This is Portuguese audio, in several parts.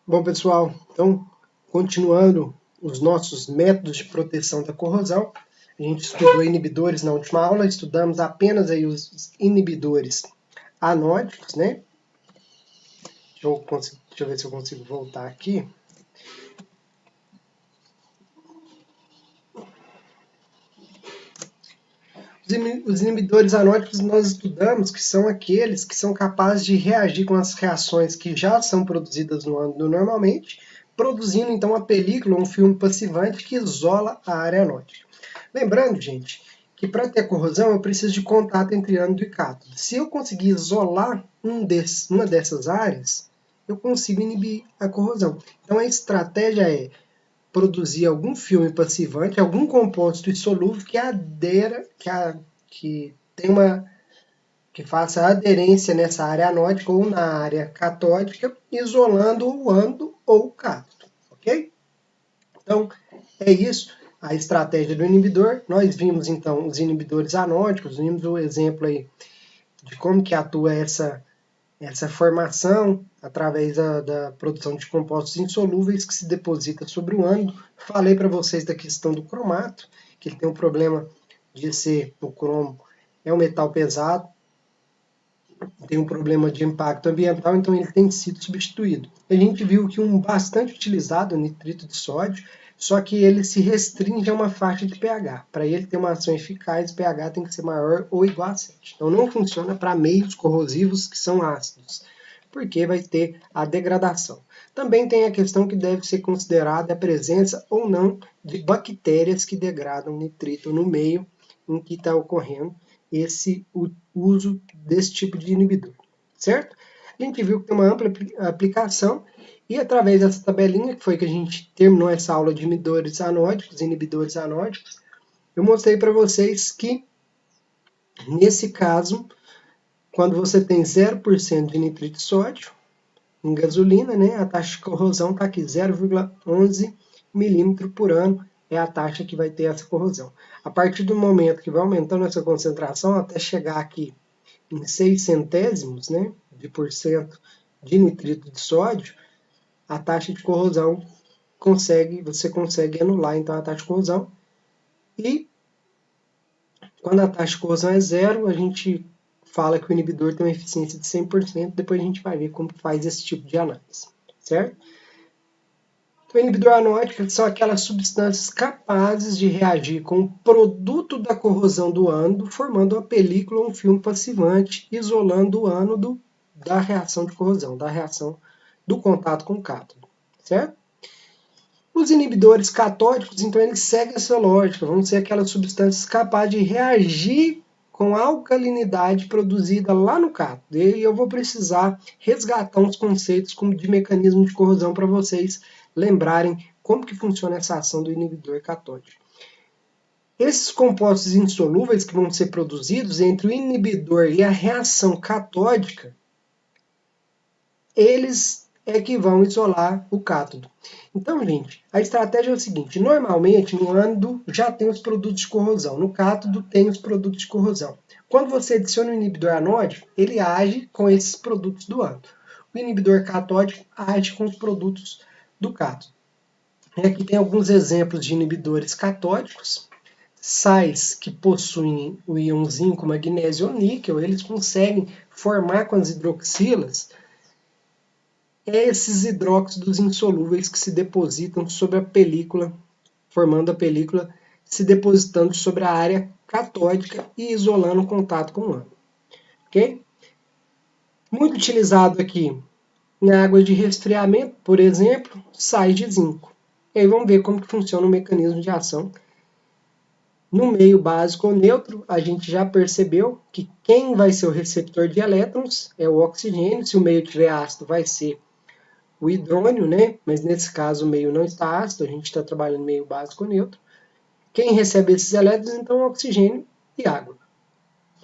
Bom, pessoal, então, continuando os nossos métodos de proteção da corrosão, a gente estudou inibidores na última aula, estudamos apenas aí os inibidores anódicos, né? Deixa eu ver se eu consigo voltar aqui. Os inibidores anódicos nós estudamos que são aqueles que são capazes de reagir com as reações que já são produzidas no ânodo normalmente, produzindo então uma película, um filme passivante que isola a área anódica. Lembrando, gente, que para ter corrosão eu preciso de contato entre ânodo e cátodo. Se eu conseguir isolar uma dessas áreas, eu consigo inibir a corrosão. Então a estratégia é produzir algum filme passivante, algum composto insolúvel que adera, que tem que faça aderência nessa área anódica ou na área catódica, isolando o ânodo ou o cátodo, ok? Então, é isso a estratégia do inibidor. Nós vimos, então, os inibidores anódicos, vimos o exemplo aí de como que atua essa formação através da produção de compostos insolúveis que se deposita sobre o ânodo. Falei para vocês da questão do cromato, que ele tem um problema de ser, o cromo é um metal pesado, tem um problema de impacto ambiental, então ele tem sido substituído. A gente viu que um bastante utilizado, o nitrito de sódio, só que ele se restringe a uma faixa de pH. Para ele ter uma ação eficaz, o pH tem que ser maior ou igual a 7. Então não funciona para meios corrosivos que são ácidos, porque vai ter a degradação. Também tem a questão que deve ser considerada a presença ou não de bactérias que degradam nitrito no meio em que está ocorrendo esse uso desse tipo de inibidor, certo? A gente viu que tem uma ampla aplicação e através dessa tabelinha, que foi que a gente terminou essa aula de inibidores anódicos, eu mostrei para vocês que, nesse caso, quando você tem 0% de nitrito de sódio em gasolina, né, a taxa de corrosão está aqui, 0,11 milímetro por ano, é a taxa que vai ter essa corrosão. A partir do momento que vai aumentando essa concentração, até chegar aqui em 6 centésimos, né, de porcento de nitrito de sódio, a taxa de corrosão você consegue anular então a taxa de corrosão. E quando a taxa de corrosão é zero, a gente fala que o inibidor tem uma eficiência de 100%, depois a gente vai ver como faz esse tipo de análise, certo? O inibidor anódico são aquelas substâncias capazes de reagir com o produto da corrosão do ânodo, formando uma película ou um filme passivante, isolando o ânodo da reação de corrosão, da reação do contato com o cátodo, certo? Os inibidores catódicos, então, eles seguem essa lógica, vão ser aquelas substâncias capazes de reagir com a alcalinidade produzida lá no cátodo. E eu vou precisar resgatar uns conceitos de mecanismo de corrosão para vocês lembrarem como que funciona essa ação do inibidor catódico. Esses compostos insolúveis que vão ser produzidos entre o inibidor e a reação catódica, eles é que vão isolar o cátodo. Então, gente, a estratégia é o seguinte, normalmente no ânodo já tem os produtos de corrosão, no cátodo tem os produtos de corrosão. Quando você adiciona o inibidor anódico, ele age com esses produtos do ânodo. O inibidor catódico age com os produtos do cátodo. Aqui tem alguns exemplos de inibidores catódicos. Sais que possuem o íon zinco, magnésio ou níquel, eles conseguem formar com as hidroxilas esses hidróxidos insolúveis que se depositam sobre a película, formando a película, se depositando sobre a área catódica e isolando o contato com o ânodo. Ok? Muito utilizado aqui em água de resfriamento, por exemplo, sais de zinco. E aí vamos ver como que funciona o mecanismo de ação. No meio básico ou neutro, a gente já percebeu que quem vai ser o receptor de elétrons é o oxigênio. Se o meio tiver ácido, vai ser o hidrônio, né? Mas nesse caso o meio não está ácido, a gente está trabalhando meio básico ou neutro. Quem recebe esses elétrons, então, é oxigênio e água.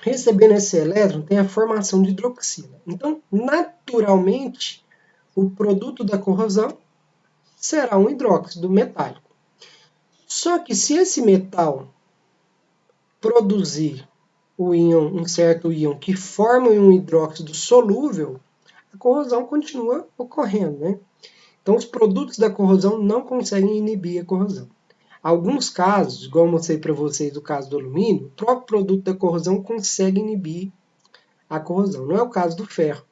Recebendo esse elétron, tem a formação de hidroxila. Então, naturalmente, o produto da corrosão será um hidróxido metálico. Só que se esse metal produzir um certo íon que forma um hidróxido solúvel, a corrosão continua ocorrendo, né? Então, os produtos da corrosão não conseguem inibir a corrosão. Alguns casos, igual eu mostrei para vocês o caso do alumínio, o próprio produto da corrosão consegue inibir a corrosão. Não é o caso do ferro,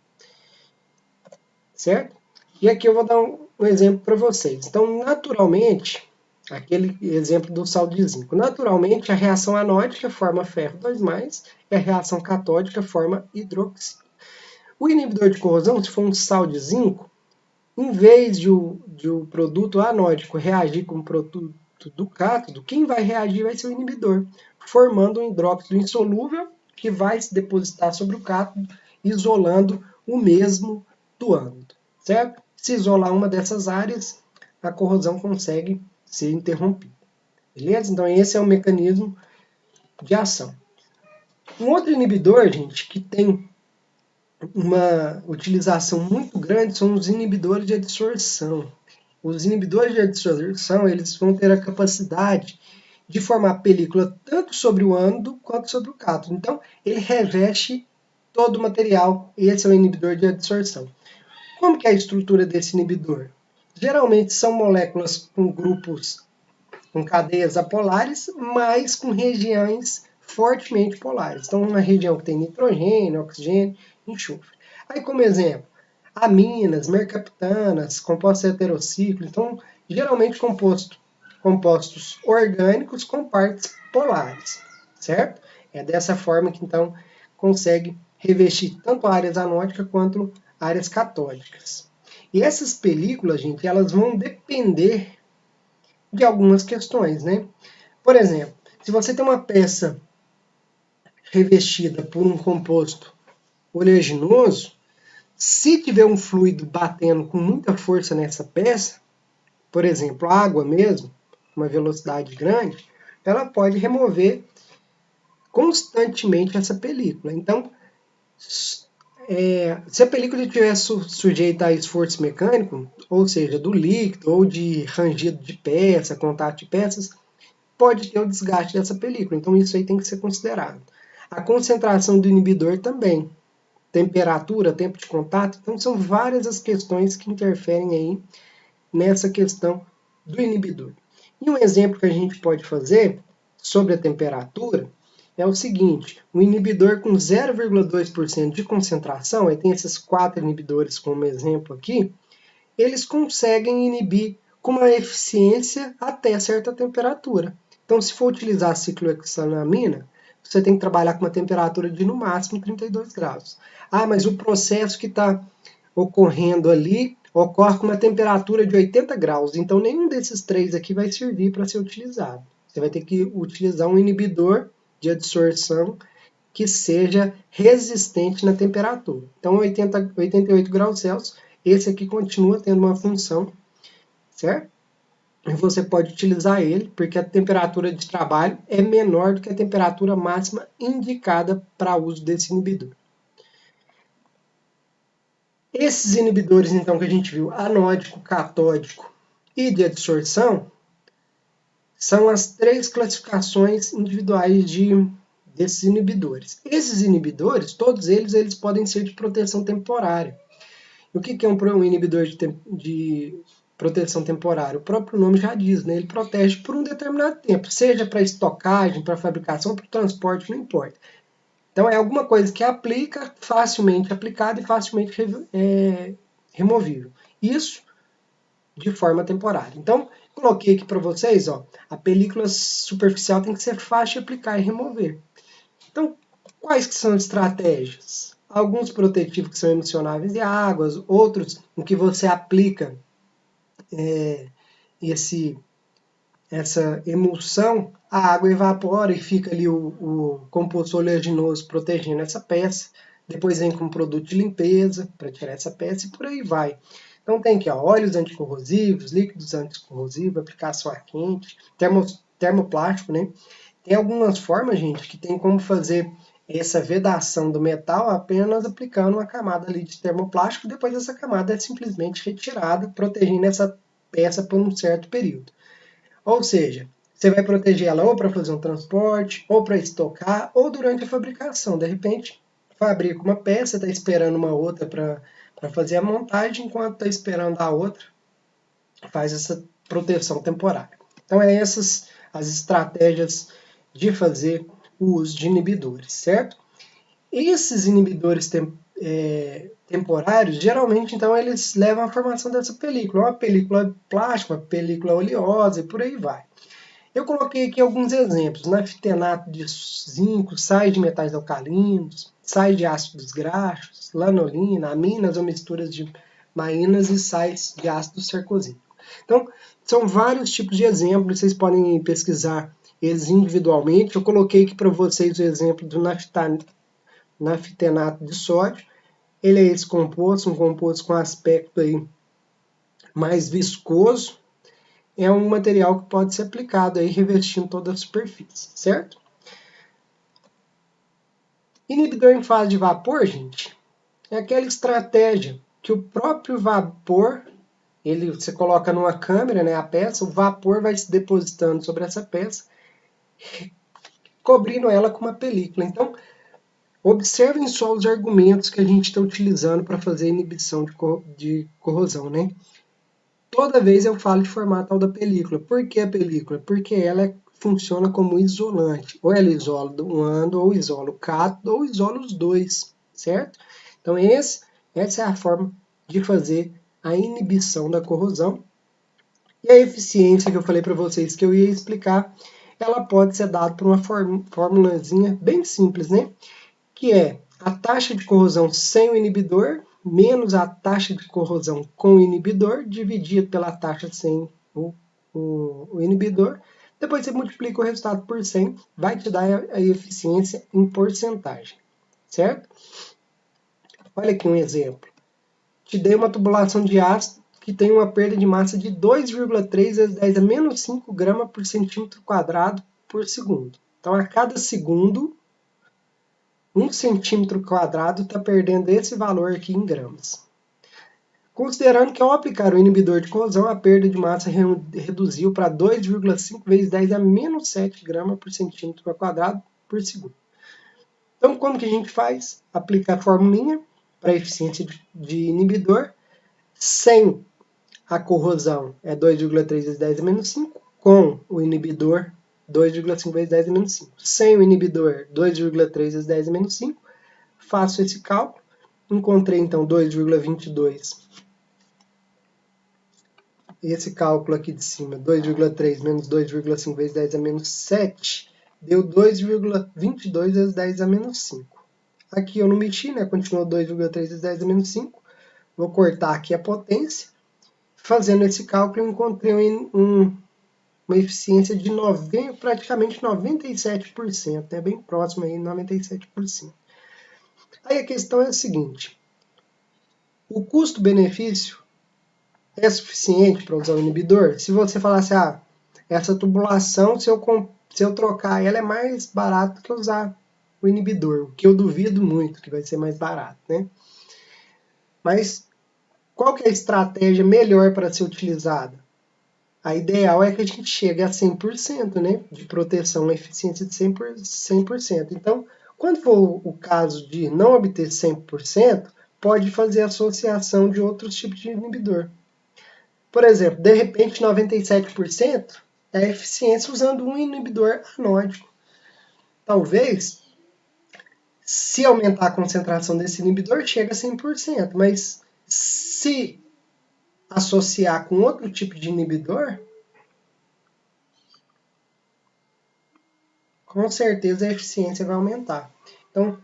certo? E aqui eu vou dar um exemplo para vocês. Então, naturalmente, aquele exemplo do sal de zinco. Naturalmente, a reação anódica forma ferro 2+, e a reação catódica forma hidroxílio. O inibidor de corrosão, se for um sal de zinco, em vez de o produto anódico reagir com o produto do cátodo, quem vai reagir vai ser o inibidor, formando um hidróxido insolúvel que vai se depositar sobre o cátodo, isolando o mesmo do ânodo, certo? Se isolar uma dessas áreas, a corrosão consegue ser interrompida. Beleza? Então esse é o mecanismo de ação. Um outro inibidor, gente, que tem uma utilização muito grande são os inibidores de adsorção. Os inibidores de adsorção, eles vão ter a capacidade de formar película tanto sobre o ânodo quanto sobre o cátodo. Então, ele reveste todo o material. Esse é o inibidor de adsorção. Como que é a estrutura desse inibidor? Geralmente são moléculas com grupos, com cadeias apolares, mas com regiões fortemente polares. Então, uma região que tem nitrogênio, oxigênio, enxofre. Aí, como exemplo, aminas, mercaptanas, compostos heterociclos. Então, geralmente compostos orgânicos com partes polares, certo? É dessa forma que, então, consegue revestir tanto áreas anódicas quanto áreas catódicas. E essas películas, gente, elas vão depender de algumas questões, né? Por exemplo, se você tem uma peça revestida por um composto oleaginoso, se tiver um fluido batendo com muita força nessa peça, por exemplo, água mesmo, uma velocidade grande, ela pode remover constantemente essa película. Então, se a película estiver sujeita a esforço mecânico, ou seja, do líquido ou de rangido de peça, contato de peças, pode ter o desgaste dessa película. Então isso aí tem que ser considerado. A concentração do inibidor também. Temperatura, tempo de contato. Então são várias as questões que interferem aí nessa questão do inibidor. E um exemplo que a gente pode fazer sobre a temperatura é o seguinte: o inibidor com 0,2% de concentração, aí tem esses 4 inibidores como exemplo aqui, eles conseguem inibir com uma eficiência até certa temperatura. Então, se for utilizar ciclohexanamina, você tem que trabalhar com uma temperatura de no máximo 32 graus. Ah, mas o processo que está ocorrendo ali ocorre com uma temperatura de 80 graus, então nenhum desses 3 aqui vai servir para ser utilizado. Você vai ter que utilizar um inibidor de adsorção que seja resistente na temperatura. Então, 88 graus Celsius, esse aqui continua tendo uma função, certo? E você pode utilizar ele, porque a temperatura de trabalho é menor do que a temperatura máxima indicada para uso desse inibidor. Esses inibidores, então, que a gente viu, anódico, catódico e de adsorção, são as 3 classificações individuais desses inibidores. Esses inibidores, todos eles podem ser de proteção temporária. E o que é um inibidor de proteção temporária? O próprio nome já diz, né? Ele protege por um determinado tempo, seja para estocagem, para fabricação, para transporte, não importa. Então é alguma coisa que aplica, facilmente aplicada e facilmente removível. Isso de forma temporária. Então, coloquei aqui para vocês, ó, a película superficial tem que ser fácil de aplicar e remover. Então, quais que são as estratégias? Alguns protetivos que são emissionáveis de águas, outros em que você aplica essa emulsão, a água evapora e fica ali o composto oleaginoso protegendo essa peça. Depois vem com produto de limpeza para tirar essa peça e por aí vai. Então tem aqui ó, óleos anticorrosivos, líquidos anticorrosivos, aplicação ar quente, termoplástico, né? Tem algumas formas, gente, que tem como fazer essa vedação do metal apenas aplicando uma camada ali de termoplástico, depois essa camada é simplesmente retirada, protegendo essa peça por um certo período. Ou seja, você vai proteger ela ou para fazer um transporte, ou para estocar, ou durante a fabricação. De repente, fabrica uma peça, está esperando uma outra para fazer a montagem, enquanto está esperando a outra, faz essa proteção temporária. Então, essas as estratégias de fazer o uso de inibidores, certo? Esses inibidores temporários, geralmente, então, eles levam à formação dessa película. Uma película plástica, uma película oleosa e por aí vai. Eu coloquei aqui alguns exemplos. Naftenato de zinco, sais de metais alcalinos, sais de ácidos graxos, lanolina, aminas ou misturas de mainas e sais de ácido sarcosínico. Então, são vários tipos de exemplos, vocês podem pesquisar eles individualmente. Eu coloquei aqui para vocês o exemplo do naftenato de sódio. Ele é esse composto, um composto com aspecto aí mais viscoso. É um material que pode ser aplicado aí revestindo toda a superfície, certo? Inibidor em fase de vapor, gente, é aquela estratégia que o próprio vapor, você coloca numa câmera, né, a peça, o vapor vai se depositando sobre essa peça, cobrindo ela com uma película. Então, observem só os argumentos que a gente está utilizando para fazer inibição de corrosão, né? Toda vez eu falo de formar a tal da película. Por que a película? Porque ela funciona como isolante. Ou ela isola um ânodo, ou isola o cátodo, ou isola os dois, certo? Então essa é a forma de fazer a inibição da corrosão. E a eficiência que eu falei para vocês que eu ia explicar, ela pode ser dada por uma formulazinha bem simples, né? Que é a taxa de corrosão sem o inibidor menos a taxa de corrosão com o inibidor, dividido pela taxa sem o inibidor. Depois você multiplica o resultado por 100, vai te dar a eficiência em porcentagem, certo? Olha aqui um exemplo. Te dei uma tubulação de ácido que tem uma perda de massa de 2,3 vezes 10 a menos 5 gramas por centímetro quadrado por segundo. Então, a cada segundo, 1 centímetro quadrado está perdendo esse valor aqui em gramas. Considerando que ao aplicar o inibidor de corrosão, a perda de massa reduziu para 2,5 vezes 10 a menos 7 gramas por centímetro quadrado por segundo. Então, como que a gente faz? Aplicar a formulinha para eficiência de inibidor. Sem a corrosão é 2,3 vezes 10 a menos 5. Com o inibidor, 2,5 vezes 10 a menos 5. Sem o inibidor, 2,3 vezes 10 a menos 5. Faço esse cálculo. Encontrei, então, 2,22. Esse cálculo aqui de cima, 2,3 menos 2,5 vezes 10 a menos 7, deu 2,22 vezes 10 a menos 5. Aqui eu não mexi, né? Continuou 2,3 vezes 10 a menos 5. Vou cortar aqui a potência. Fazendo esse cálculo, eu encontrei uma eficiência de praticamente 97%, né? Bem próximo aí, 97%. Aí a questão é a seguinte: o custo-benefício é suficiente para usar o inibidor? Se você falasse, essa tubulação, se eu trocar ela, é mais barato que usar o inibidor, o que eu duvido muito que vai ser mais barato, né? Mas qual que é a estratégia melhor para ser utilizada? A ideal é que a gente chegue a 100%, né, de proteção, uma eficiência de 100%. Então, quando for o caso de não obter 100%, pode fazer associação de outros tipos de inibidor. Por exemplo, de repente 97% é a eficiência usando um inibidor anódico. Talvez, se aumentar a concentração desse inibidor, chega a 100%, mas se associar com outro tipo de inibidor, com certeza a eficiência vai aumentar. Então,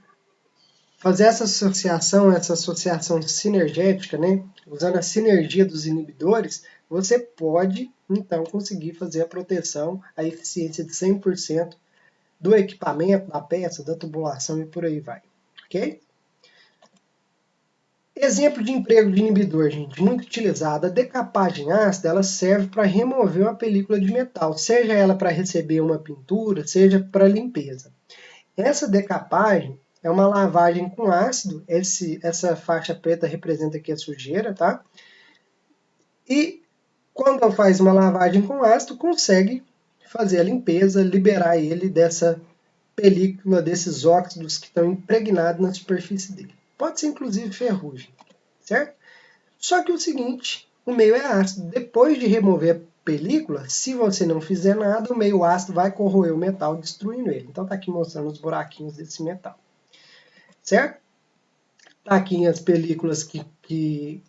fazer essa associação sinergética, né, usando a sinergia dos inibidores, você pode, então, conseguir fazer a proteção, a eficiência de 100% do equipamento, da peça, da tubulação e por aí vai. Ok? Exemplo de emprego de inibidor, gente, muito utilizado. A decapagem ácida, ela serve para remover uma película de metal, seja ela para receber uma pintura, seja para limpeza. Essa decapagem é uma lavagem com ácido, essa faixa preta representa aqui a sujeira, tá? E quando faz uma lavagem com ácido, consegue fazer a limpeza, liberar ele dessa película, desses óxidos que estão impregnados na superfície dele. Pode ser inclusive ferrugem, certo? Só que o seguinte, o meio é ácido. Depois de remover a película, se você não fizer nada, o meio ácido vai corroer o metal, destruindo ele. Então está aqui mostrando os buraquinhos desse metal. Certo? Está aqui as películas que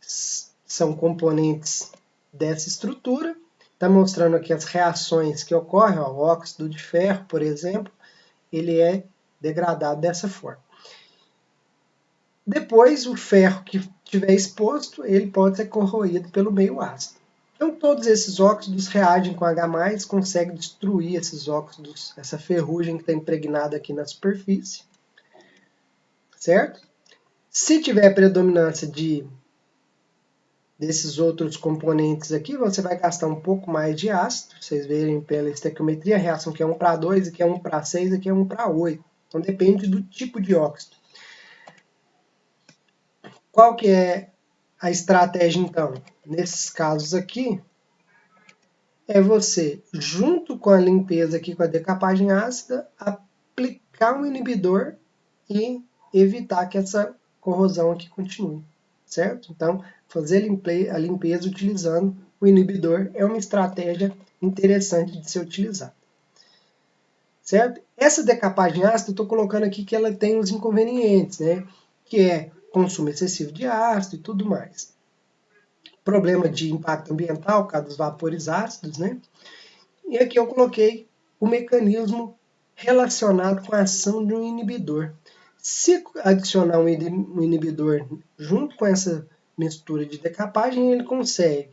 são componentes dessa estrutura. Está mostrando aqui as reações que ocorrem. Ó, o óxido de ferro, por exemplo, ele é degradado dessa forma. Depois, o ferro que estiver exposto, ele pode ser corroído pelo meio ácido. Então, todos esses óxidos reagem com H+, conseguem destruir esses óxidos, essa ferrugem que está impregnada aqui na superfície. Certo? Se tiver predominância desses outros componentes aqui, você vai gastar um pouco mais de ácido. Vocês verem pela estequiometria, a reação aqui é 1:2, aqui é 1:6, aqui é 1:8. Então depende do tipo de óxido. Qual que é a estratégia então? Nesses casos aqui, é você, junto com a limpeza aqui, com a decapagem ácida, aplicar um inibidor e evitar que essa corrosão aqui continue, certo? Então, fazer a limpeza utilizando o inibidor é uma estratégia interessante de ser utilizada, certo? Essa decapagem ácida, eu estou colocando aqui que ela tem os inconvenientes, né? Que é consumo excessivo de ácido e tudo mais. Problema de impacto ambiental, por causa dos vapores ácidos, né? E aqui eu coloquei o mecanismo relacionado com a ação de um inibidor. Se adicionar um inibidor junto com essa mistura de decapagem, ele consegue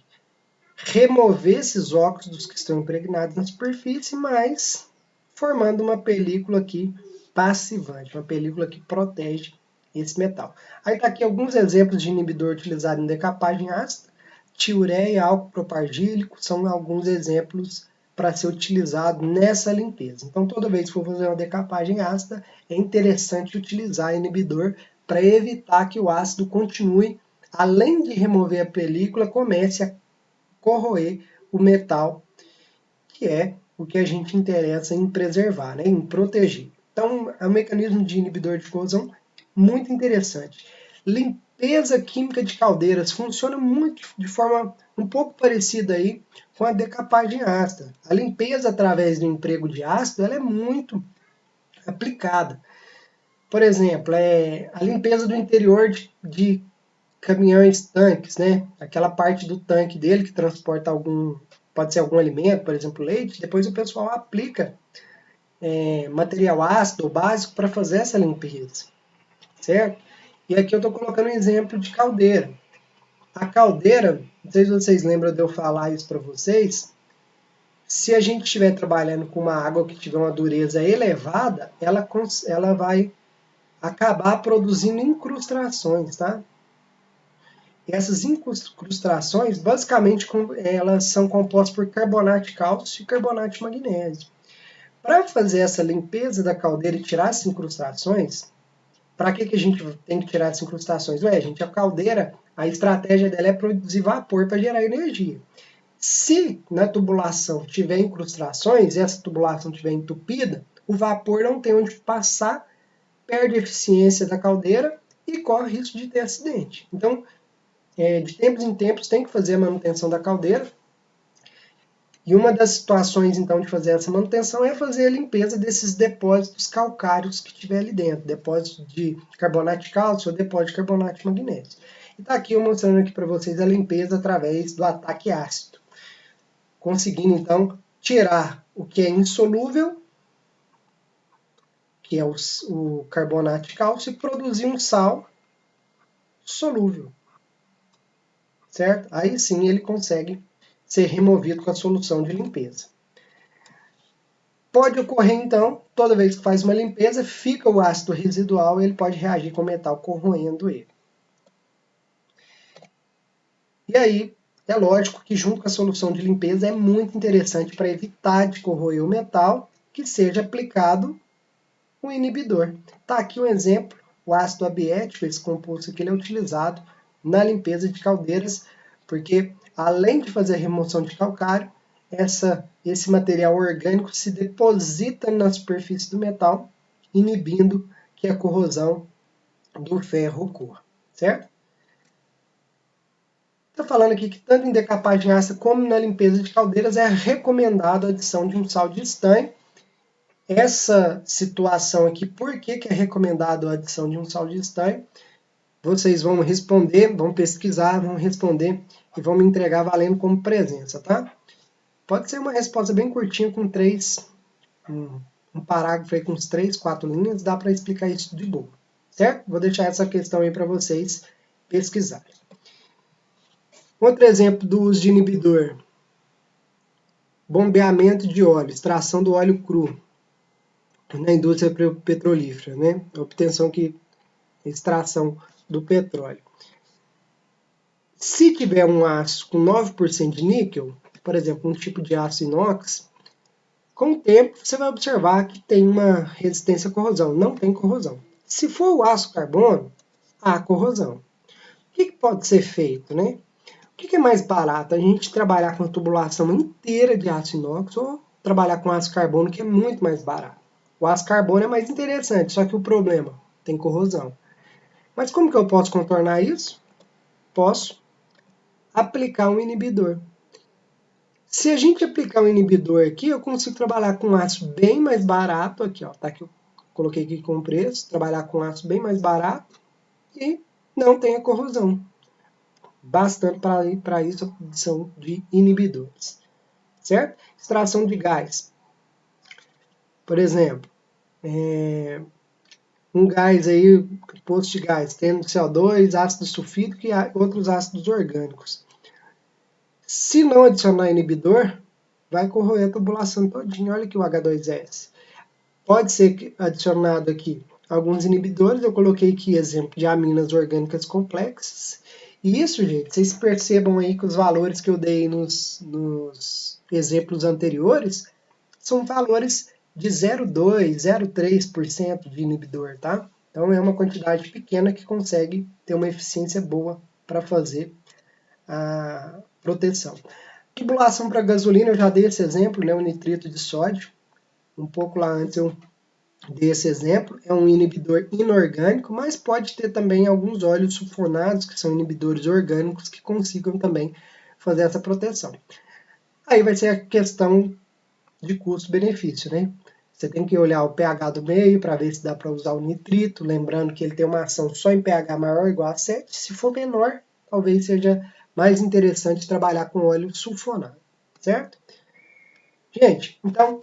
remover esses óxidos que estão impregnados na superfície, mas formando uma película aqui passivante, uma película que protege esse metal. Aí está aqui alguns exemplos de inibidor utilizado em decapagem ácida. Tiureia e álcool propagílico são alguns exemplos para ser utilizado nessa limpeza. Então, toda vez que for fazer uma decapagem ácida, é interessante utilizar inibidor para evitar que o ácido continue, além de remover a película, comece a corroer o metal, que é o que a gente interessa em preservar, né, em proteger. Então, é um mecanismo de inibidor de corrosão muito interessante. Limpeza química de caldeiras funciona muito de forma um pouco parecida aí com a decapagem ácida. A limpeza através do emprego de ácido ela é muito aplicada. Por exemplo, a limpeza do interior de caminhões, tanques, né? Aquela parte do tanque dele que transporta pode ser algum alimento, por exemplo, leite. Depois o pessoal aplica material ácido ou básico para fazer essa limpeza, certo? E aqui eu estou colocando um exemplo de caldeira. A caldeira, não sei se vocês lembram de eu falar isso para vocês, se a gente estiver trabalhando com uma água que tiver uma dureza elevada, ela vai acabar produzindo incrustações, tá? E essas incrustações, basicamente, elas são compostas por carbonato de cálcio e carbonato de magnésio. Para fazer essa limpeza da caldeira e tirar essas incrustações, para que a gente tem que tirar essas incrustações? Gente, a caldeira, a estratégia dela é produzir vapor para gerar energia. Se na tubulação tiver incrustações, e essa tubulação estiver entupida, o vapor não tem onde passar, perde a eficiência da caldeira e corre risco de ter acidente. Então, de tempos em tempos, tem que fazer a manutenção da caldeira. E uma das situações, então, de fazer essa manutenção é fazer a limpeza desses depósitos calcários que tiver ali dentro. Depósito de carbonato de cálcio ou depósito de carbonato de magnésio. E está aqui eu mostrando aqui para vocês a limpeza através do ataque ácido. Conseguindo, então, tirar o que é insolúvel, que é o carbonato de cálcio, e produzir um sal solúvel. Certo? Aí sim ele consegue ser removido com a solução de limpeza. Pode ocorrer, então, toda vez que faz uma limpeza, fica o ácido residual e ele pode reagir com o metal corroendo ele. E aí, é lógico que junto com a solução de limpeza é muito interessante para evitar de corroer o metal que seja aplicado um inibidor. Está aqui um exemplo, o ácido abiético, esse composto aqui, ele é utilizado na limpeza de caldeiras, porque além de fazer a remoção de calcário, esse material orgânico se deposita na superfície do metal, inibindo que a corrosão do ferro ocorra, certo? Está falando aqui que tanto em decapagem ácida como na limpeza de caldeiras é recomendado a adição de um sal de estanho. Essa situação aqui, por que é recomendado a adição de um sal de estanho? Vocês vão responder, vão pesquisar, vão responder e vão me entregar valendo como presença, tá? Pode ser uma resposta bem curtinha com um parágrafo aí com uns 3, 4 linhas, dá para explicar isso de boa, certo? Vou deixar essa questão aí para vocês pesquisarem. Outro exemplo do uso de inibidor. Bombeamento de óleo, extração do óleo cru na indústria petrolífera, né? Obtenção extração do petróleo. Se tiver um aço com 9% de níquel, por exemplo, um tipo de aço inox, com o tempo você vai observar que tem uma resistência à corrosão, não tem corrosão. Se for o aço carbono, há corrosão. O que pode ser feito, né? O que é mais barato? A gente trabalhar com a tubulação inteira de aço inox ou trabalhar com aço carbono, que é muito mais barato. O aço carbono é mais interessante, só que o problema tem corrosão. Mas como que eu posso contornar isso? Posso aplicar um inibidor. Se a gente aplicar um inibidor aqui, eu consigo trabalhar com aço bem mais barato, aqui, ó, tá aqui, eu coloquei aqui com preço, trabalhar com aço bem mais barato e não tem a corrosão. Bastante para isso a adição de inibidores, certo? Extração de gás. Por exemplo, um gás aí, posto de gás, tendo CO2, ácido sulfídrico e outros ácidos orgânicos. Se não adicionar inibidor, vai corroer a tubulação todinha. Olha aqui o H2S. Pode ser adicionado aqui alguns inibidores. Eu coloquei aqui exemplo de aminas orgânicas complexas. E isso, gente, vocês percebam aí que os valores que eu dei nos exemplos anteriores são valores de 0,2%, 0,3% de inibidor, tá? Então é uma quantidade pequena que consegue ter uma eficiência boa para fazer a proteção. Tubulação para gasolina, eu já dei esse exemplo, né, o nitrito de sódio. Um pouco lá antes eu dei esse exemplo. É um inibidor inorgânico, mas pode ter também alguns óleos sulfonados, que são inibidores orgânicos, que consigam também fazer essa proteção. Aí vai ser a questão de custo-benefício, né? Você tem que olhar o pH do meio para ver se dá para usar o nitrito, lembrando que ele tem uma ação só em pH maior ou igual a 7. Se for menor, talvez seja mais interessante trabalhar com óleo sulfonado, certo? Gente, então,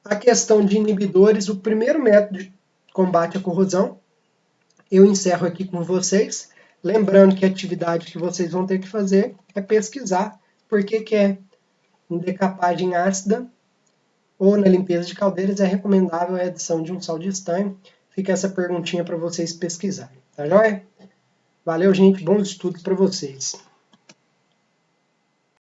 a questão de inibidores, o primeiro método de combate à corrosão, eu encerro aqui com vocês, lembrando que a atividade que vocês vão ter que fazer é pesquisar por que é em decapagem ácida ou na limpeza de caldeiras é recomendável a adição de um sal de estanho. Fica essa perguntinha para vocês pesquisarem, tá joia? Valeu, gente, bons estudos para vocês.